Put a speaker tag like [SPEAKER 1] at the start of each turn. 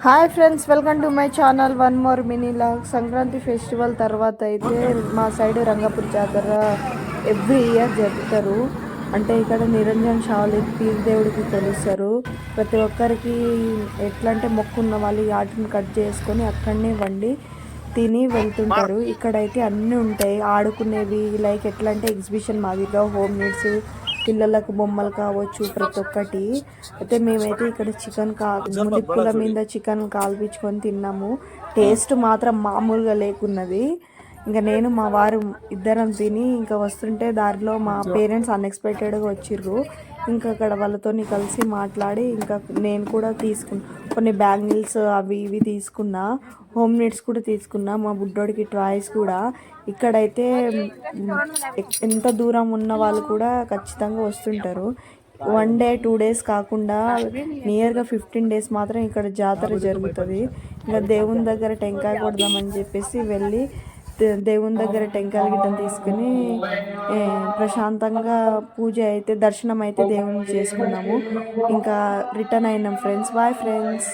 [SPEAKER 1] Hi friends, welcome to my channel. One more mini log. Sankranti festival తర్వాత అయితే మా side Rangpur జాతర ఎవ్రీ ఇయర్ జరుపుతారు. అంటే ఇక్కడ నిరంజన్ షావులి పీర్ దేవుడికి కొలుస్తారు. ప్రతి ఒక్కరికి ఎట్లా అంటే మొక్కున్న వాళ్ళు ఆటను కట్ చేసుకొని అక్కడనే వండి తిని వెళ్తుంటారు. ఇక్కడైతే అన్నీ ఉంటాయి ఆడుకునేవి, లైక్ ఎట్లా అంటే ఎగ్జిబిషన్ మాదిరిగా హోమ్ నీడ్స్, పిల్లలకు బొమ్మలు కావచ్చు, ప్రతి ఒక్కటి. అయితే మేమైతే ఇక్కడ చికెన్ నిప్పుల మీద చికెన్ కాల్పించుకొని తిన్నాము. టేస్ట్ మాత్రం మామూలుగా లేకున్నది. ఇంకా నేను మా వారు ఇద్దరం తిని ఇంకా వస్తుంటే దారిలో మా పేరెంట్స్ అన్ఎక్స్పెక్టెడ్గా వచ్చిర్రు. ఇంకా అక్కడ వాళ్ళతో కలిసి మాట్లాడి ఇంకా నేను కూడా కొన్ని బ్యాంగిల్స్ అవి ఇవి తీసుకున్నా. హోమ్ నీడ్స్ కూడా తీసుకున్నా, మా బుడ్డోడికి టాయ్స్ కూడా. ఇక్కడైతే ఎంత దూరం ఉన్న వాళ్ళు కూడా ఖచ్చితంగా వస్తుంటారు. 1 డే 2 డేస్ కాకుండా నియర్గా 15 డేస్ మాత్రం ఇక్కడ జాతర జరుగుతుంది. ఇంకా దేవుని దగ్గర టెంకాయ కొడదామని చెప్పేసి వెళ్ళి దేవుని దగ్గర టెంకాయలు గిట్టం తీసుకుని ప్రశాంతంగా దర్శనం అయితే దేవుని చేసుకున్నాము. ఇంకా రిటర్న్ అయినాం ఫ్రెండ్స్. Bye friends.